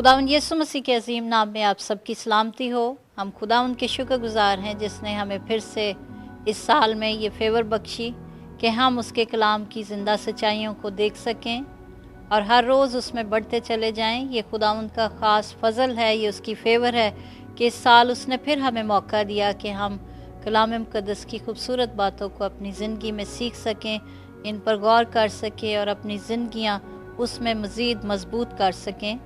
खुदावंद यीशु मसीह के अजीम नाम में आप सबकी सलामती हो। हम खुदावंद के शुक्रगुजार हैं जिसने हमें फिर से इस साल में ये फेवर बख्शी कि हम उसके कलाम की ज़िंदा सच्चाइयों को देख सकें और हर रोज़ उसमें बढ़ते चले जाएं। ये खुदावंद का ख़ास फ़ज़ल है, ये उसकी फेवर है कि इस साल उसने फिर हमें मौका दिया कि हम कलाम मुक़द्दस की खूबसूरत बातों को अपनी ज़िंदगी में सीख सकें, इन पर गौर कर सकें और अपनी ज़िंदगियाँ उसमें मज़ीद मजबूत कर सकें।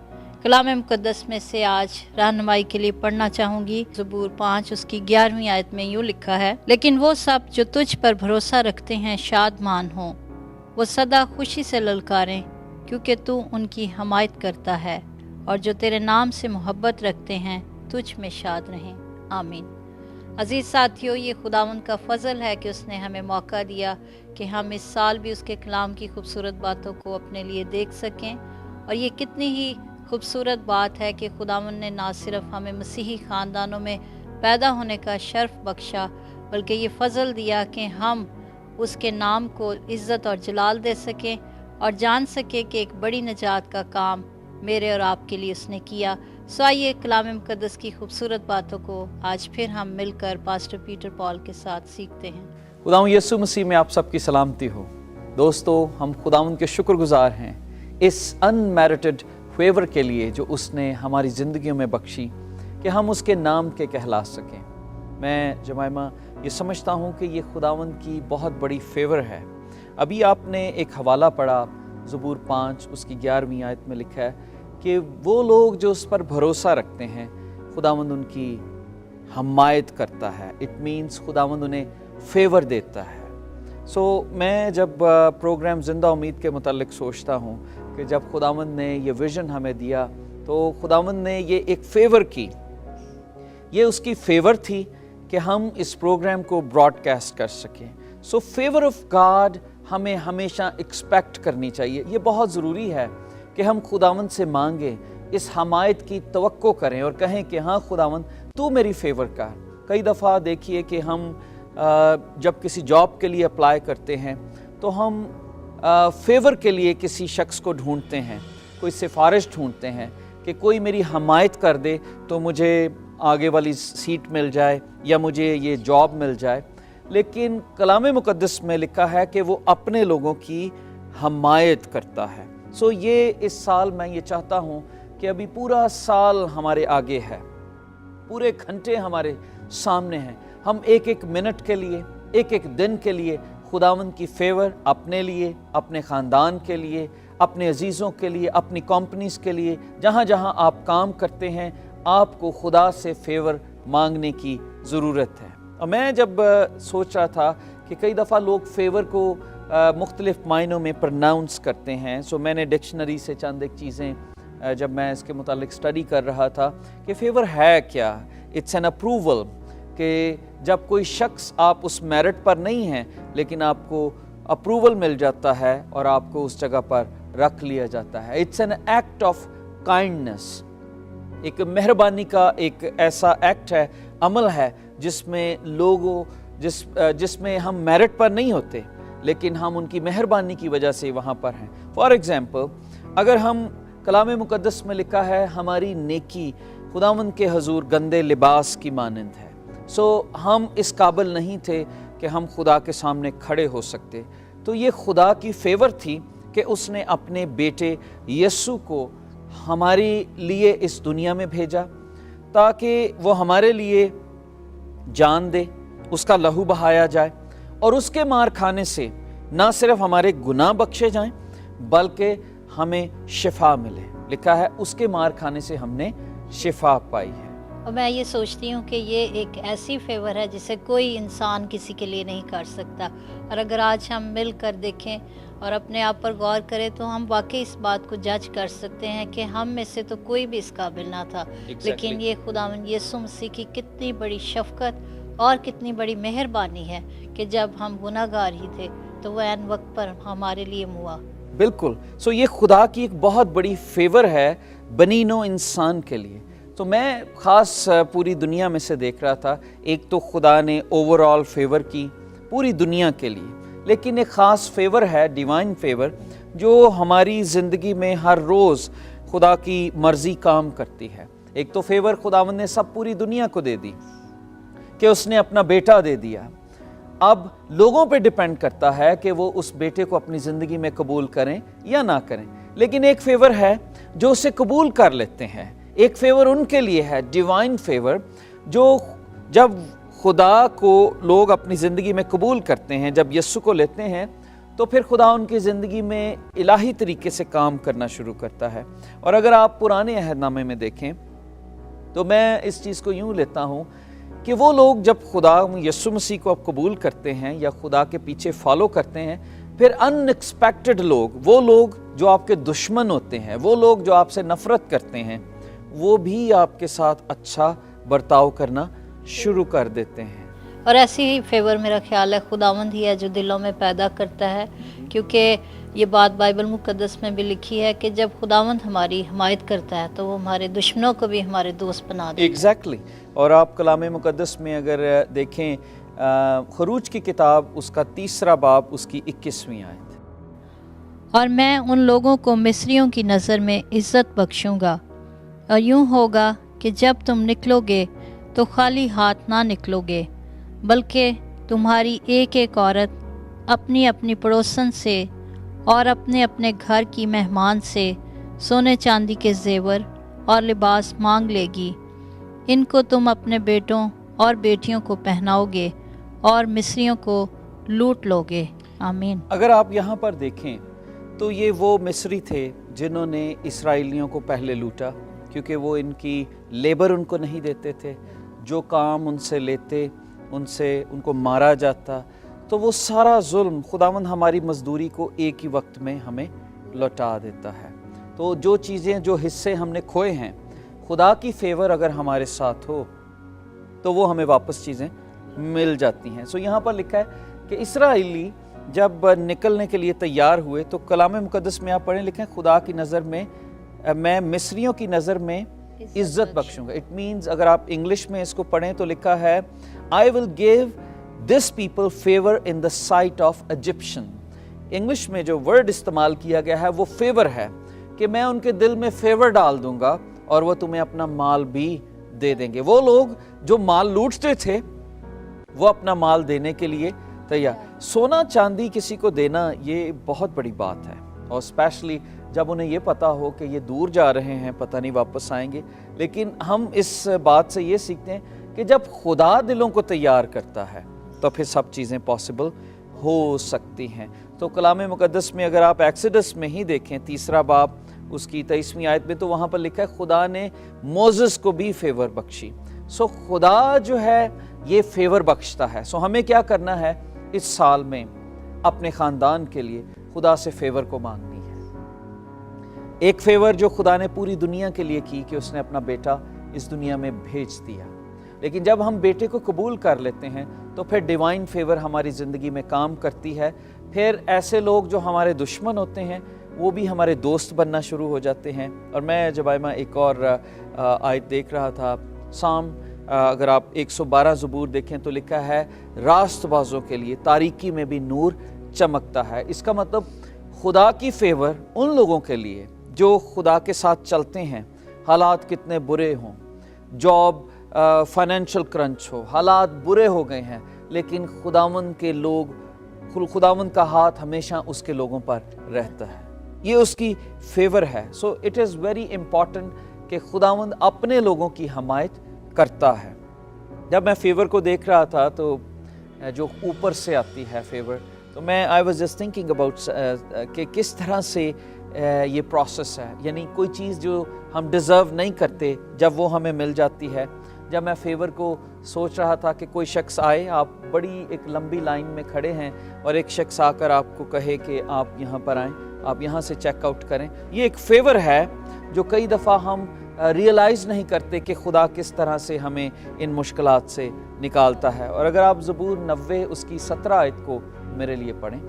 कलाम मुक़द्दस में से आज रहनुमाई के लिए पढ़ना चाहूँगी। ज़बूर 5 उसकी 11वीं आयत में यूँ लिखा है, लेकिन वो सब जो तुझ पर भरोसा रखते हैं शादमान हों, वो सदा खुशी से ललकारें, क्योंकि तू उनकी हमायत करता है, और जो तेरे नाम से मोहब्बत रखते हैं तुझ में शाद रहें। आमीन। अजीज़ साथियों, ये खुदावंद का फ़ज़ल है कि उसने हमें मौका दिया कि हम इस साल भी उसके कलाम की खूबसूरत बातों को अपने लिए देख सकें। और ये कितनी ही खूबसूरत बात है कि खुदावंद ने ना सिर्फ हमें मसीही ख़ानदानों में पैदा होने का शर्फ बख्शा, बल्कि ये फ़ज़ल दिया कि हम उसके नाम को इज़्ज़त और जलाल दे सकें और जान सकें कि एक बड़ी निजात का काम मेरे और आपके लिए उसने किया। सो आइए कलाम मुक़द्दस की खूबसूरत बातों को आज फिर हम मिलकर पास्टर पीटर पॉल के साथ सीखते हैं। खुदावंद यीशु मसीह में आप सबकी सलामती हो। दोस्तों, हम खुदावंद के शुक्रगुजार हैं इस अनमेरिटेड फेवर के लिए जो उसने हमारी ज़िंदगियों में बख्शी कि हम उसके नाम के कहला सकें। मैं जमाइमा ये समझता हूँ कि ये खुदावंद की बहुत बड़ी फेवर है। अभी आपने एक हवाला पढ़ा, ज़बूर 5 उसकी 11वीं आयत में लिखा है कि वो लोग जो उस पर भरोसा रखते हैं खुदावंद उनकी हमायत करता है। इट मीन्स खुदावंद उन्हें फेवर देता है। मैं जब प्रोग्राम ज़िंदा उम्मीद के मुतालिक सोचता हूँ कि जब खुदावंद ने ये विज़न हमें दिया तो खुदावंद ने ये एक फेवर की, ये उसकी फेवर थी कि हम इस प्रोग्राम को ब्रॉडकास्ट कर सकें। फेवर ऑफ गॉड हमें हमेशा एक्सपेक्ट करनी चाहिए। ये बहुत ज़रूरी है कि हम खुदावंद से मांगें, इस हमायत की तवक्को करें और कहें कि हाँ खुदावंद तू मेरी फेवर कर। कई दफ़ा देखिए कि हम जब किसी जॉब के लिए अप्लाई करते हैं तो हम फेवर के लिए किसी शख्स को ढूंढते हैं, कोई सिफारिश ढूंढते हैं कि कोई मेरी हमायत कर दे तो मुझे आगे वाली सीट मिल जाए या मुझे ये जॉब मिल जाए। लेकिन कलाम मुक़द्दस में लिखा है कि वो अपने लोगों की हमायत करता है। ये इस साल मैं ये चाहता हूँ कि अभी पूरा साल हमारे आगे है, पूरे घंटे हमारे सामने हैं। हम एक एक मिनट के लिए, एक एक दिन के लिए खुदावंद की फेवर अपने लिए, अपने ख़ानदान के लिए, अपने अजीज़ों के लिए, अपनी कंपनीज़ के लिए, जहाँ जहाँ आप काम करते हैं, आपको खुदा से फेवर मांगने की ज़रूरत है। और मैं जब सोच रहा था कि कई दफ़ा लोग फेवर को मुख्तलिफ मायनों में प्रनाउंस करते हैं, मैंने डिक्शनरी से चंद एक चीज़ें जब मैं इसके मुतालिक स्टडी कर रहा था कि फेवर है क्या। इट्स एन अप्रूवल कि जब कोई शख्स, आप उस मेरिट पर नहीं हैं लेकिन आपको अप्रूवल मिल जाता है और आपको उस जगह पर रख लिया जाता है। It's an act of kindness, एक मेहरबानी का एक ऐसा एक्ट है, अमल है जिसमें लोगों जिसमें हम मेरिट पर नहीं होते लेकिन हम उनकी मेहरबानी की वजह से वहाँ पर हैं। फॉर एग्ज़ाम्पल, अगर हम कलाम मुक़द्दस में लिखा है हमारी नेकी खुदावंद के हजूर गंदे लिबास की मानंद है। हम इस काबिल नहीं थे कि हम खुदा के सामने खड़े हो सकते, तो ये खुदा की फेवर थी कि उसने अपने बेटे यीशु को हमारे लिए इस दुनिया में भेजा ताकि वो हमारे लिए जान दे, उसका लहू बहाया जाए और उसके मार खाने से ना सिर्फ हमारे गुनाह बख्शे जाएं बल्कि हमें शिफा मिले। लिखा है उसके मार खाने से हमने शिफा पाई है। और मैं ये सोचती हूँ कि ये एक ऐसी फेवर है जिसे कोई इंसान किसी के लिए नहीं कर सकता। और अगर आज हम मिल कर देखें और अपने आप पर गौर करें तो हम वाकई इस बात को जज कर सकते हैं कि हम में से तो कोई भी इस काबिल ना था। लेकिन ये खुदावंद यीशु मसीह की कितनी बड़ी शफ़क़त और कितनी बड़ी मेहरबानी है कि जब हम गुनाहगार ही थे तो वह ऐन वक्त पर हमारे लिए मुआ। बिल्कुल। ये खुदा की एक बहुत बड़ी फेवर है बनीनो इंसान के लिए। मैं ख़ास पूरी दुनिया में से देख रहा था, एक तो खुदा ने ओवरऑल फेवर की पूरी दुनिया के लिए, लेकिन एक ख़ास फेवर है डिवाइन फेवर जो हमारी ज़िंदगी में हर रोज़ खुदा की मर्जी काम करती है। एक तो फेवर खुदावंद ने सब पूरी दुनिया को दे दी कि उसने अपना बेटा दे दिया। अब लोगों पे डिपेंड करता है कि वो उस बेटे को अपनी ज़िंदगी में कबूल करें या ना करें। लेकिन एक फेवर है जो उसे कबूल कर लेते हैं। एक फेवर उनके लिए है, डिवाइन फेवर, जो जब खुदा को लोग अपनी ज़िंदगी में कबूल करते हैं, जब यीशु को लेते हैं, तो फिर खुदा उनकी ज़िंदगी में इलाही तरीके से काम करना शुरू करता है। और अगर आप पुराने अहदनामे में देखें तो मैं इस चीज़ को यूँ लेता हूँ कि वो लोग जब खुदा यीशु मसीह को अब कबूल करते हैं या खुदा के पीछे फॉलो करते हैं, फिर अनएक्सपेक्टेड लोग, वो लोग जो आपके दुश्मन होते हैं, वो लोग जो आपसे नफ़रत करते हैं, वो भी आपके साथ अच्छा बर्ताव करना शुरू कर देते हैं। और ऐसी ही फेवर मेरा ख्याल है खुदावंद ही है जो दिलों में पैदा करता है, क्योंकि ये बात बाइबल मुकद्दस में भी लिखी है कि जब खुदावंद हमारी हिमायत करता है तो वो हमारे दुश्मनों को भी हमारे दोस्त बना देता है। एग्जैक्टली। और आप कलाम मुकद्दस में अगर देखें खरूज की किताब उसका 3 बाब उसकी 21वीं आयत, और मैं उन लोगों को मिस्रियों की नज़र में इज़्ज़त बख्शूँगा, और यूँ होगा कि जब तुम निकलोगे तो खाली हाथ ना निकलोगे, बल्कि तुम्हारी एक एक औरत अपनी अपनी पड़ोसन से और अपने अपने घर की मेहमान से सोने चांदी के जेवर और लिबास मांग लेगी। इनको तुम अपने बेटों और बेटियों को पहनाओगे और मिस्रियों को लूट लोगे। आमीन। अगर आप यहाँ पर देखें तो ये वो मिस्री थे जिन्होंने इस्राएलियों को पहले लूटा, क्योंकि वो इनकी लेबर उनको नहीं देते थे, जो काम उनसे लेते उनसे उनको मारा जाता। तो वो सारा जुल्म खुदावंद हमारी मजदूरी को एक ही वक्त में हमें लौटा देता है। तो जो चीज़ें, जो हिस्से हमने खोए हैं, खुदा की फेवर अगर हमारे साथ हो तो वो हमें वापस चीज़ें मिल जाती हैं। सो यहाँ पर लिखा है कि इस्राएली जब निकलने के लिए तैयार हुए तो कलाम मुकद्दस में आप पढ़ें, लिखें खुदा की नज़र में मैं मिस्रियों की नज़र में इज़्ज़त बख्शूंगा। इट मीन्स अगर आप इंग्लिश में इसको पढ़ें तो लिखा है I will give this people favour in the site of Egyptian. English में जो वर्ड इस्तेमाल किया गया है वो फेवर है, कि मैं उनके दिल में फेवर डाल दूंगा और वो तुम्हें अपना माल भी दे देंगे। वो लोग जो माल लूटते थे वो अपना माल देने के लिए तैयार। सोना चांदी किसी को देना ये बहुत बड़ी बात है, और स्पेशली जब उन्हें ये पता हो कि ये दूर जा रहे हैं, पता नहीं वापस आएंगे। लेकिन हम इस बात से ये सीखते हैं कि जब खुदा दिलों को तैयार करता है तो फिर सब चीज़ें पॉसिबल हो सकती हैं। तो कलाम मुकद्दस में अगर आप एक्सोडस में ही देखें 3 बाब उसकी 23वीं आयत में, तो वहाँ पर लिखा है खुदा ने मोसेस को भी फेवर बख्शी। सो खुदा जो है ये फेवर बख्शता है। सो हमें क्या करना है इस साल में अपने ख़ानदान के लिए खुदा से फेवर को मांगनी है। एक फेवर जो खुदा ने पूरी दुनिया के लिए की कि उसने अपना बेटा इस दुनिया में भेज दिया। लेकिन जब हम बेटे को कबूल कर लेते हैं तो फिर डिवाइन फेवर हमारी ज़िंदगी में काम करती है। फिर ऐसे लोग जो हमारे दुश्मन होते हैं वो भी हमारे दोस्त बनना शुरू हो जाते हैं। और मैं जबाइमा एक और आयत देख रहा था, साम अगर आप 112 ज़बूर देखें तो लिखा है रास्तबाजों के लिए तारीकी में भी नूर चमकता है। इसका मतलब खुदा की फेवर उन लोगों के लिए जो खुदा के साथ चलते हैं, हालात कितने बुरे हों, जॉब फाइनेंशियल क्रंच हो, हालात बुरे हो गए हैं, लेकिन खुदावंद के लोग, खुदावंद का हाथ हमेशा उसके लोगों पर रहता है। ये उसकी फेवर है। So it is very important कि खुदावंद अपने लोगों की हमायत करता है। जब मैं फेवर को देख रहा था तो जो ऊपर से आती है फेवर, तो मैं I was just thinking about कि किस तरह से ये प्रोसेस है। यानी कोई चीज़ जो हम डिज़र्व नहीं करते जब वो हमें मिल जाती है। जब मैं फेवर को सोच रहा था कि कोई शख्स आए, आप बड़ी एक लंबी लाइन में खड़े हैं और एक शख्स आकर आपको कहे कि आप यहाँ पर आएँ, आप यहाँ से चेकआउट करें, ये एक फेवर है जो कई दफ़ा हम रियलाइज़ नहीं करते कि खुदा किस तरह से हमें इन मुश्किलात से निकालता है। और अगर आप ज़बूर 90 उसकी 17 आयत को मेरे लिए पढ़ें।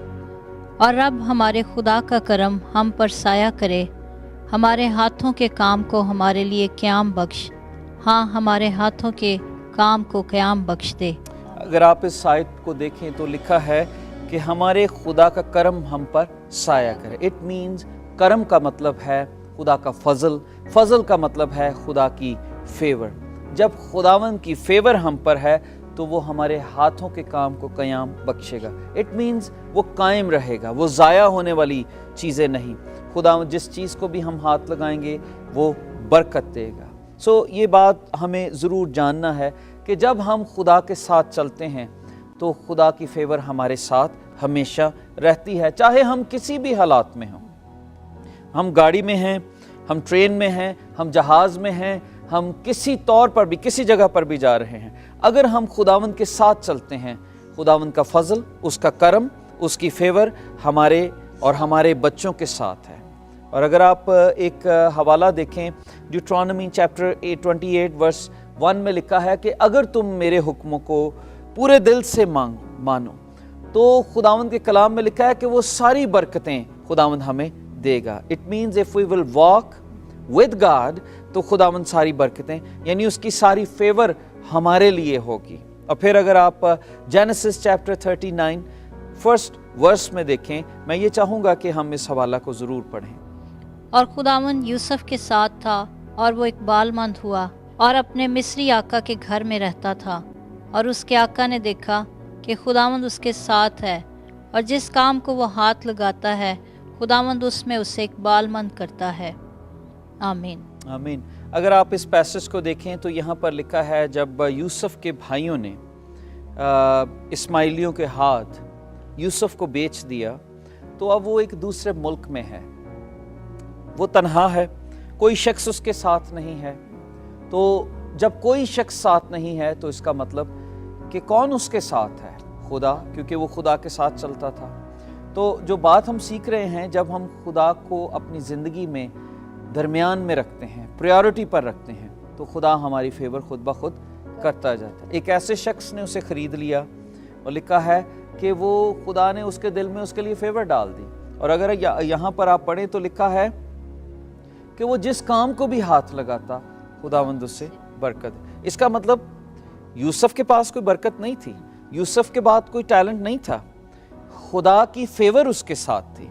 और अब हमारे खुदा का करम हम पर साया करे, हमारे हाथों के काम को हमारे लिए क़याम बख्श, हाँ हमारे हाथों के काम को क़याम बख्श दे। अगर आप इस आयत को देखें तो लिखा है कि हमारे खुदा का करम हम पर साया करे। इट मीन्स करम का मतलब है खुदा का फजल, फजल का मतलब है खुदा की फेवर। जब खुदावन की फेवर हम पर है तो वो हमारे हाथों के काम को क़याम बख्शेगा। इट मीन्स वो कायम रहेगा, वो ज़ाया होने वाली चीज़ें नहीं। खुदा जिस चीज़ को भी हम हाथ लगाएंगे वो बरकत देगा। सो ये बात हमें ज़रूर जानना है कि जब हम खुदा के साथ चलते हैं तो खुदा की फेवर हमारे साथ हमेशा रहती है, चाहे हम किसी भी हालात में हों। हम गाड़ी में हैं, हम ट्रेन में हैं, हम जहाज़ में हैं, हम किसी तौर पर भी किसी जगह पर भी जा रहे हैं, अगर हम खुदावंद के साथ चलते हैं, खुदावंद का फजल, उसका करम, उसकी फेवर हमारे और हमारे बच्चों के साथ है। और अगर आप एक हवाला देखें, ड्यूट्रॉनमी चैप्टर 28 वर्स 1 में लिखा है कि अगर तुम मेरे हुक्मों को पूरे दिल से मानो तो खुदावंद के कलाम में लिखा है कि वो सारी बरकतें खुदावंद हमें देगा। It means if we will walk with God तो खुदावंद सारी बरकतें यानी उसकी सारी फेवर हमारे लिए होगी। और फिर अगर आप जेनेसिस चैप्टर 39 फर्स्ट वर्स में देखें, मैं ये चाहूँगा कि हम इस हवाला को ज़रूर पढ़ें। और खुदावंद यूसुफ के साथ था और वो एक बालमंद हुआ और अपने मिस्री आका के घर में रहता था। और उसके आका ने देखा कि खुदावंद उसके साथ है और जिस काम को वो हाथ लगाता है खुदावंद उसमें उसे एक बालमंद करता है। आमीन आमीन। अगर आप इस पैसेज को देखें तो यहाँ पर लिखा है जब यूसुफ के भाइयों ने इस्माइलियों के हाथ यूसुफ को बेच दिया तो अब वो एक दूसरे मुल्क में है, वो तन्हा है, कोई शख्स उसके साथ नहीं है। तो जब कोई शख्स साथ नहीं है तो इसका मतलब कि कौन उसके साथ है? खुदा, क्योंकि वो खुदा के साथ चलता था। तो जो बात हम सीख रहे हैं, जब हम खुदा को अपनी ज़िंदगी में दरमियान में रखते हैं, प्रायोरिटी पर रखते हैं, तो खुदा हमारी फेवर खुद ब खुद करता जाता है। एक ऐसे शख्स ने उसे ख़रीद लिया और लिखा है कि वो खुदा ने उसके दिल में उसके लिए फेवर डाल दी। और अगर यहाँ पर आप पढ़ें तो लिखा है कि वो जिस काम को भी हाथ लगाता खुदावंद उससे बरकत। इसका मतलब यूसुफ के पास कोई बरकत नहीं थी, यूसुफ के बाद कोई टैलेंट नहीं था, खुदा की फेवर उसके साथ थी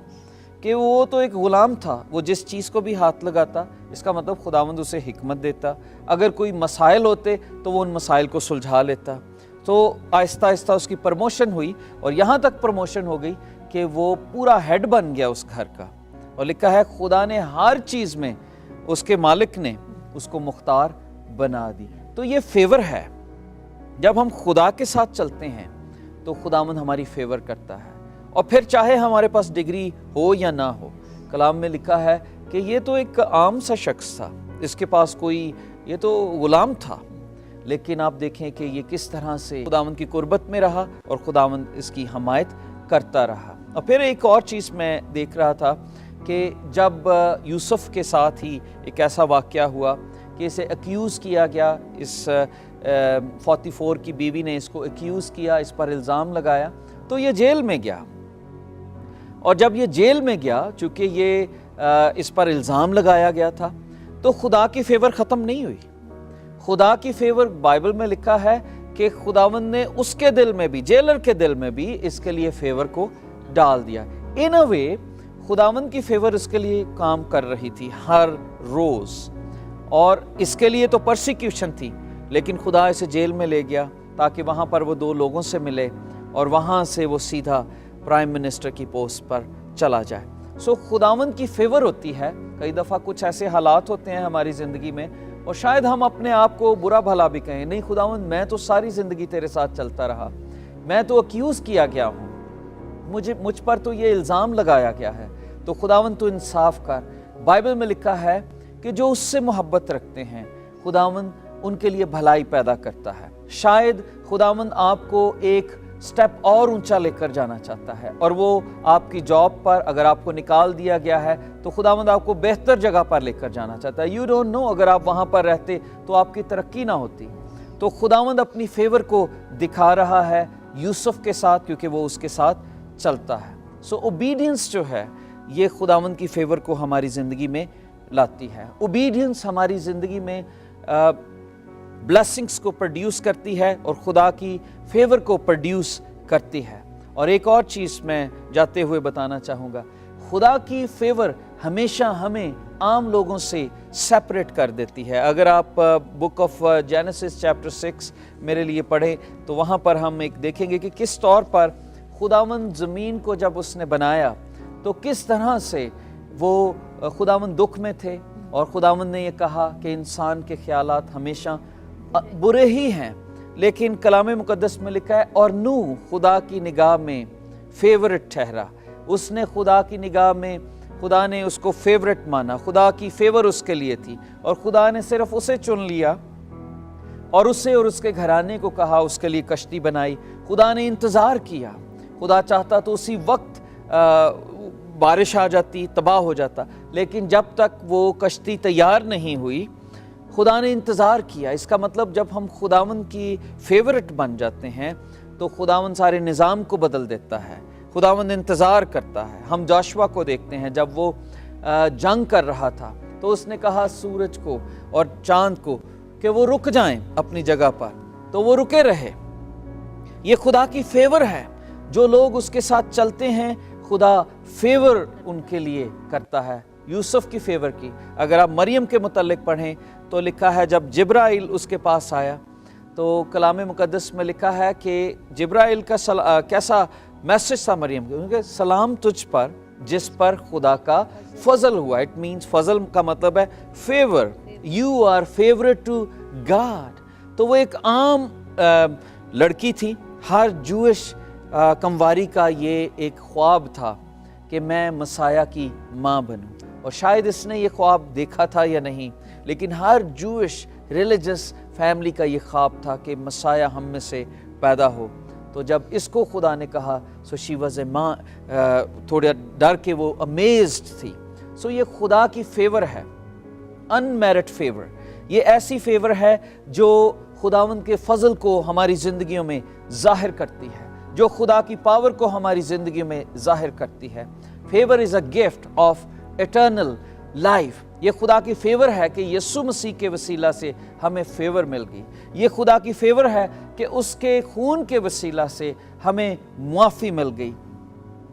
कि वो तो एक गुलाम था। वो जिस चीज़ को भी हाथ लगाता, इसका मतलब खुदावंद उसे हिकमत देता। अगर कोई मसाइल होते तो वो उन मसाइल को सुलझा लेता। तो आहिस्ता आहिस्ता उसकी प्रमोशन हुई और यहाँ तक प्रमोशन हो गई कि वो पूरा हेड बन गया उस घर का। और लिखा है खुदा ने हर चीज़ में, उसके मालिक ने उसको मुख्तार बना दी। तो ये फेवर है। जब हम खुदा के साथ चलते हैं तो खुदावंद हमारी फेवर करता है। और फिर चाहे हमारे पास डिग्री हो या ना हो, कलाम में लिखा है कि ये तो एक आम सा शख्स था, इसके पास कोई, ये तो गुलाम था, लेकिन आप देखें कि ये किस तरह से खुदावंद की कुर्बत में रहा और खुदावंद इसकी हमायत करता रहा। और फिर एक और चीज़ मैं देख रहा था कि जब यूसुफ के साथ ही एक ऐसा वाक़या हुआ कि इसे एक्यूज़ किया गया, इस 44 की बीवी ने इसको एक्यूज़ किया, इस पर इल्ज़ाम लगाया, तो ये जेल में गया। और जब ये जेल में गया, चूँकि ये इस पर इल्ज़ाम लगाया गया था, तो खुदा की फेवर ख़त्म नहीं हुई। खुदा की फेवर बाइबल में लिखा है कि खुदावंद ने उसके दिल में भी, जेलर के दिल में भी इसके लिए फेवर को डाल दिया। इन अ वे खुदावंद की फेवर इसके लिए काम कर रही थी हर रोज़। और इसके लिए तो परसिक्यूशन थी, लेकिन खुदा इसे जेल में ले गया ताकि वहाँ पर वो 2 लोगों से मिले और वहाँ से वो सीधा प्राइम मिनिस्टर की पोस्ट पर चला जाए। सो खुदावंद की फेवर होती है। कई दफ़ा कुछ ऐसे हालात होते हैं हमारी ज़िंदगी में और शायद हम अपने आप को बुरा भला भी कहें, नहीं खुदावंद मैं तो सारी ज़िंदगी तेरे साथ चलता रहा, मैं तो अक्यूज़ किया गया हूँ, मुझ पर तो ये इल्ज़ाम लगाया गया है, तो खुदावंद तो इंसाफ कर। बाइबल में लिखा है कि जो उससे मोहब्बत रखते हैं खुदावंद उनके लिए भलाई पैदा करता है। शायद खुदावंद आपको एक स्टेप और ऊंचा लेकर जाना चाहता है और वो आपकी जॉब पर अगर आपको निकाल दिया गया है तो खुदावंद आपको बेहतर जगह पर लेकर जाना चाहता है। यू डोंट नो, अगर आप वहाँ पर रहते तो आपकी तरक्की ना होती। तो खुदावंद अपनी फेवर को दिखा रहा है यूसुफ के साथ, क्योंकि वो उसके साथ चलता है। सो ओबीडियंस जो है ये खुदावंद की फेवर को हमारी ज़िंदगी में लाती है। ओबीडियंस हमारी ज़िंदगी में ब्लेसिंग्स को प्रोड्यूस करती है और खुदा की फेवर को प्रोड्यूस करती है। और एक और चीज़ मैं जाते हुए बताना चाहूँगा, खुदा की फेवर हमेशा हमें आम लोगों से सेपरेट कर देती है। अगर आप बुक ऑफ जेनेसिस चैप्टर 6 मेरे लिए पढ़ें तो वहाँ पर हम एक देखेंगे कि किस तौर पर खुदावंद ज़मीन को जब उसने बनाया तो किस तरह से वो खुदावंद दुख में थे, और खुदावंद ने ये कहा कि इंसान के ख्यालात हमेशा बुरे ही हैं, लेकिन कलाम मुकद्दस में लिखा है और नूह खुदा की निगाह में फेवरेट ठहरा। उसने खुदा की निगाह में, खुदा ने उसको फेवरेट माना, खुदा की फेवर उसके लिए थी, और खुदा ने सिर्फ उसे चुन लिया और उसे और उसके घराने को कहा, उसके लिए कश्ती बनाई। खुदा ने इंतज़ार किया, खुदा चाहता तो उसी वक्त बारिश आ जाती, तबाह हो जाता, लेकिन जब तक वो कश्ती तैयार नहीं हुई खुदा ने इंतज़ार किया। इसका मतलब जब हम खुदावंद की फेवरेट बन जाते हैं तो खुदावंद सारे निज़ाम को बदल देता है, खुदावंद इंतज़ार करता है। हम जोशुआ को देखते हैं, जब वो जंग कर रहा था तो उसने कहा सूरज को और चांद को कि वो रुक जाएं अपनी जगह पर, तो वो रुके रहे। ये खुदा की फेवर है। जो लोग उसके साथ चलते हैं खुदा फेवर उनके लिए करता है। यूसुफ की फेवर की, अगर आप मरियम के मुतल्लिक पढ़ें तो लिखा है जब जिब्राइल उसके पास आया तो कलाम मुकद्दस में लिखा है कि जिब्राइल का कैसा मैसेज था मरियम के, सलाम तुझ पर जिस पर खुदा का फजल हुआ। इट मीन्स फजल का मतलब है favour, you are favourite to God. तो वो एक आम लड़की थी। हर जूइश कमवारी का ये एक ख्वाब था कि मैं मसाया की माँ बनूं, और शायद इसने ये ख्वाब देखा था या नहीं, लेकिन हर जूइश रिलीजियस फैमिली का ये ख्वाब था कि मसाया हम में से पैदा हो। तो जब इसको खुदा ने कहा सो शी वाज ए माँ, थोड़ा डर के वो अमेज्ड थी। सो ये खुदा की फेवर है, अनमेरिट फेवर। ये ऐसी फेवर है जो खुदावंद के फजल को हमारी ज़िंदगियों में ज़ाहिर करती है, जो खुदा की पावर को हमारी ज़िंदगी में ज़ाहिर करती है। Favour is a gift of eternal life. ये खुदा की फेवर है कि यीशु मसीह के वसीला से हमें फेवर मिल गई। ये खुदा की फेवर है कि उसके खून के वसीला से हमें मुआफ़ी मिल गई।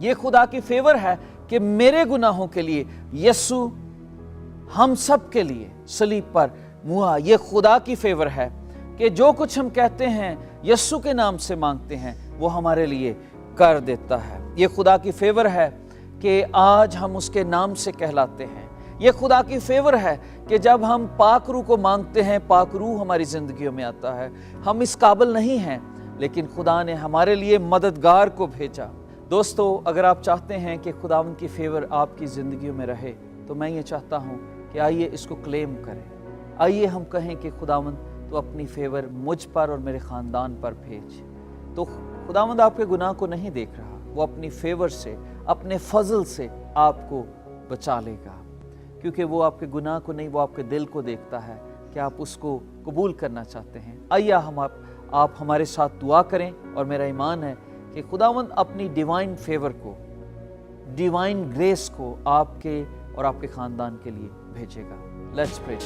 ये खुदा की फेवर है कि मेरे गुनाहों के लिए यीशु हम सब के लिए सलीब पर मुआ। ये खुदा की फेवर है कि जो कुछ हम कहते हैं यीशु के नाम से मांगते हैं वो हमारे लिए कर देता है। ये खुदा की फेवर है कि आज हम उसके नाम से कहलाते हैं। ये खुदा की फेवर है कि जब हम पाक रूह को मांगते हैं पाक रूह हमारी ज़िंदगियों में आता है। हम इस काबिल नहीं हैं, लेकिन खुदा ने हमारे लिए मददगार को भेजा। दोस्तों, अगर आप चाहते हैं कि खुदावंद की फेवर आपकी ज़िंदगियों में रहे तो मैं ये चाहता हूँ कि आइए इसको क्लेम करें। आइए हम कहें कि खुदावंद तो अपनी फेवर मुझ पर और मेरे ख़ानदान पर भेज। तो खुदावंद आपके गुनाह को नहीं देख रहा, वो अपनी फेवर से, अपने फजल से आपको बचा लेगा, क्योंकि वो आपके गुनाह को नहीं, वो आपके दिल को देखता है कि आप उसको कबूल करना चाहते हैं। आइए आप हमारे साथ दुआ करें, और मेरा ईमान है कि खुदावंद अपनी डिवाइन फेवर को, डिवाइन ग्रेस को आपके और आपके ख़ानदान के लिए भेजेगा। Let's pray.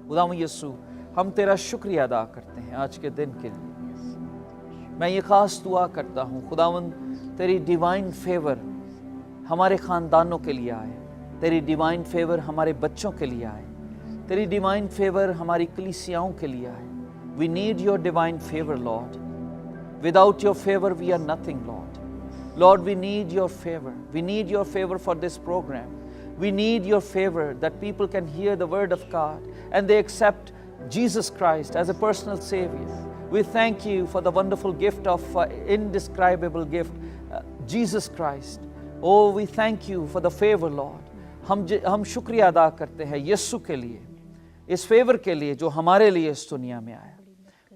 खुदावंद यीशु, हम तेरा शुक्रिया अदा करते हैं आज के दिन के लिए। मैं ये ख़ास दुआ करता हूँ खुदावंद तेरी डिवाइन फेवर हमारे ख़ानदानों के लिए आए, तेरी डिवाइन फेवर हमारे बच्चों के लिए आए, तेरी डिवाइन फेवर हमारी कलीसियाओं के लिए आए। We need your divine favour Lord. Without your favor we are nothing, Lord. Lord, we need your favor. We need your favor for this program. We need your favor that people can hear the word of God and they accept Jesus Christ as a personal Savior. We thank you for the wonderful gift of indescribable gift, Jesus Christ. Oh, we thank you for the favor, Lord. हम शुक्रिया अदा करते हैं यीशु के लिए, इस favour के लिए जो हमारे लिए इस दुनिया में आया।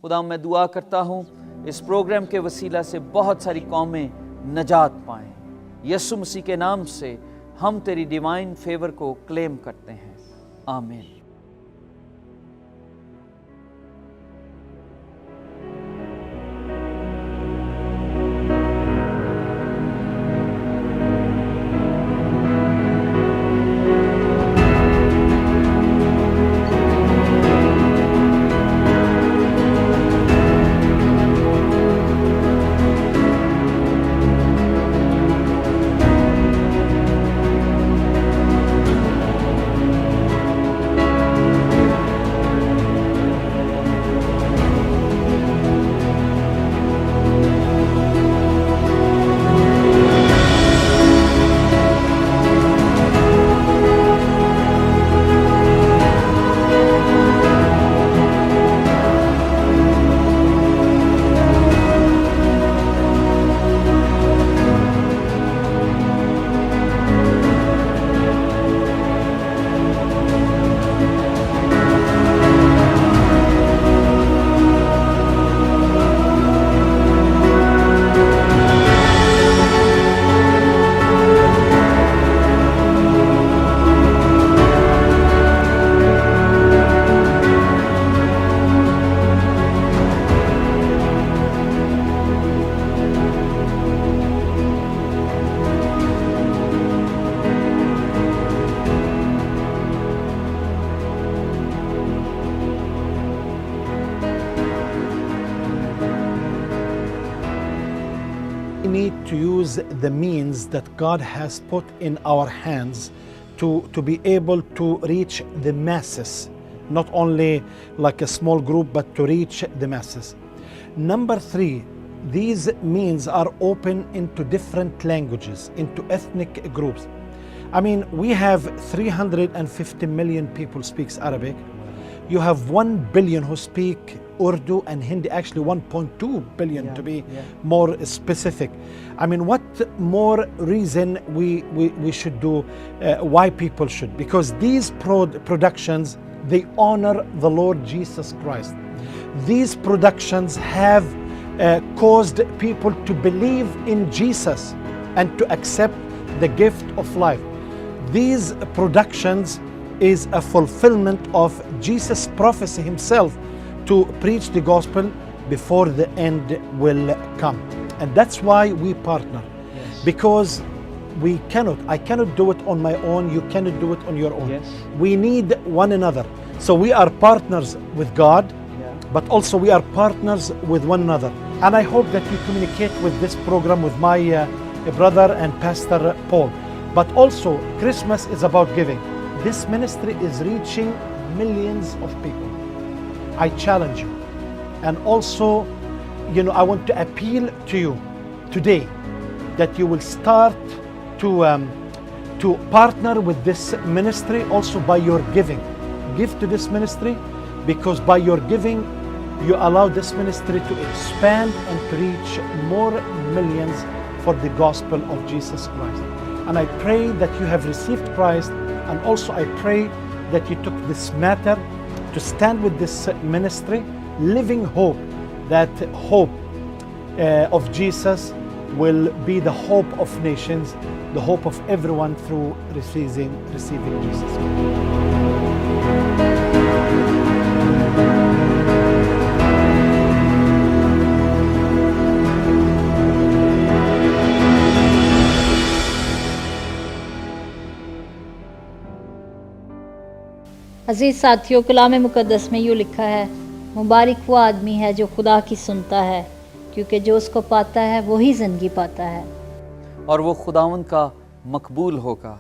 खुदा, मैं दुआ करता हूँ इस प्रोग्राम के वसीला से बहुत सारी कौमें नजात पाएं। यीशु मसीह के नाम से हम तेरी डिवाइन फेवर को क्लेम करते हैं। आमीन। need to use the means that God has put in our hands to be able to reach the masses, not only like a small group, but to reach the masses. Number 3, these means are open into different languages, into ethnic groups. I mean, we have 350 million people speaks Arabic. You have 1 billion who speak Urdu and Hindi, actually 1.2 billion to be more specific. I mean, what more reason we should do, why people should? Because these productions, they honor the Lord Jesus Christ. These productions have caused people to believe in Jesus and to accept the gift of life. These productions is a fulfillment of Jesus' prophecy himself to preach the gospel before the end will come. And that's why we partner. Yes. Because I cannot do it on my own, you cannot do it on your own. Yes. We need one another. So we are partners with God, but also we are partners with one another. And I hope that you communicate with this program with my brother and Pastor Paul. But also, Christmas is about giving. This ministry is reaching millions of people. I challenge you. And also, I want to appeal to you today that you will start to partner with this ministry also by your giving. Give to this ministry, because by your giving, you allow this ministry to expand and to reach more millions for the gospel of Jesus Christ. And I pray that you have received Christ, and also I pray that you took this matter to stand with this ministry, living hope, that hope of Jesus will be the hope of nations, the hope of everyone through receiving Jesus. अज़ीज़ साथियों, कलाम मुक़द्दस में यूँ लिखा है, मुबारक वो आदमी है जो खुदा की सुनता है, क्योंकि जो उसको पाता है वही ज़िंदगी पाता है और वो खुदावंद का मकबूल होगा।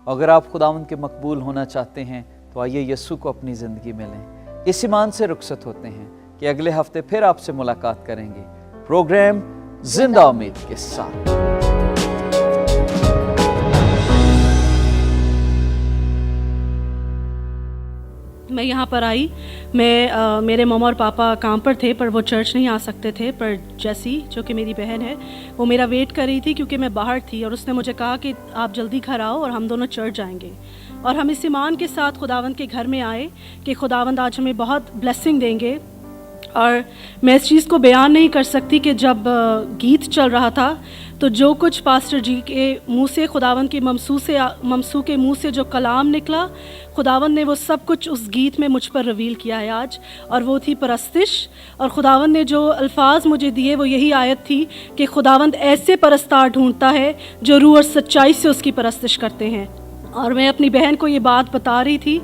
अगर आप खुदावंद के मकबूल होना चाहते हैं तो आइए यीशु को अपनी ज़िंदगी में लें। इस ईमान से रुखसत होते हैं कि अगले हफ्ते फिर आपसे मुलाकात करेंगे प्रोग्राम जिंदा उम्मीद के साथ। मैं यहाँ पर आई, मेरे मम्मा और पापा काम पर थे, पर वो चर्च नहीं आ सकते थे। पर जैसी, जो कि मेरी बहन है, वो मेरा वेट कर रही थी क्योंकि मैं बाहर थी, और उसने मुझे कहा कि आप जल्दी घर आओ और हम दोनों चर्च जाएंगे। और हम इस ईमान के साथ खुदावंद के घर में आए कि खुदावंद आज हमें बहुत ब्लेसिंग देंगे। और मैं इस चीज़ को बयान नहीं कर सकती कि जब गीत चल रहा था तो जो कुछ पास्टर जी के मुंह से, खुदावंद की ममसू के मुंह से जो कलाम निकला, खुदावंद ने वो सब कुछ उस गीत में मुझ पर रिवील किया है आज, और वो थी परस्तिश। और खुदावंद ने जो अल्फाज मुझे दिए वो यही आयत थी कि खुदावंद ऐसे परस्तार ढूंढता है जो रूह और सच्चाई से उसकी परस्तिश करते हैं। और मैं अपनी बहन को ये बात बता रही थी,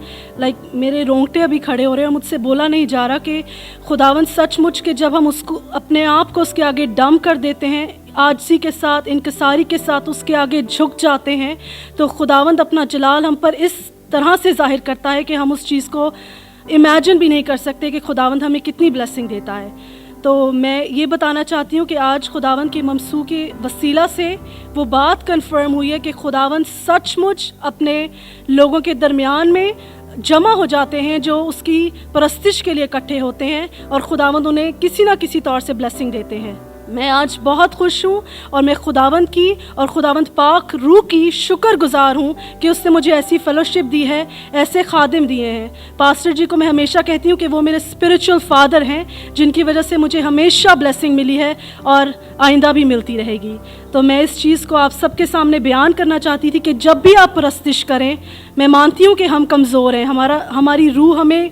मेरे रोंगटे अभी खड़े हो रहे हैं, मुझसे बोला नहीं जा रहा कि खुदावंद सचमुच के जब हम उसको अपने आप को उसके आगे डम कर देते हैं, आजिज़ी के साथ, इनकिसारी के साथ उसके आगे झुक जाते हैं, तो खुदावंद अपना जलाल हम पर इस तरह से ज़ाहिर करता है कि हम उस चीज़ को इमेजिन भी नहीं कर सकते कि खुदावंद हमें कितनी ब्लेसिंग देता है। तो मैं ये बताना चाहती हूँ कि आज खुदावंद के ममसू के वसीला से वो बात कन्फर्म हुई है कि खुदावंद सचमुच अपने लोगों के दरमियान में जमा हो जाते हैं जो उसकी परस्तिश के लिए इकट्ठे होते हैं, और खुदावंद उन्हें किसी ना किसी तौर से ब्लेसिंग देते हैं। मैं आज बहुत खुश हूँ, और मैं खुदावंद की और खुदावंद पाक रूह की शुक्रगुजार हूँ कि उसने मुझे ऐसी फेलोशिप दी है, ऐसे खादिम दिए हैं। पास्टर जी को मैं हमेशा कहती हूँ कि वो मेरे स्पिरिचुअल फादर हैं, जिनकी वजह से मुझे हमेशा ब्लेसिंग मिली है और आइंदा भी मिलती रहेगी। तो मैं इस चीज़ को आप सबके सामने बयान करना चाहती थी कि जब भी आप परस्तिश करें, मैं मानती हूँ कि हम कमज़ोर हैं, हमारी रूह हमें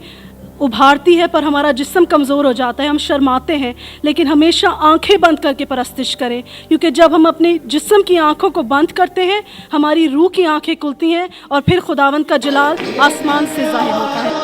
उभारती है, पर हमारा जिस्म कमज़ोर हो जाता है, हम शर्माते हैं, लेकिन हमेशा आंखें बंद करके परस्तिश करें, क्योंकि जब हम अपने जिस्म की आंखों को बंद करते हैं, हमारी रूह की आंखें खुलती हैं, और फिर खुदावंद का जलाल आसमान से ज़ाहिर होता है।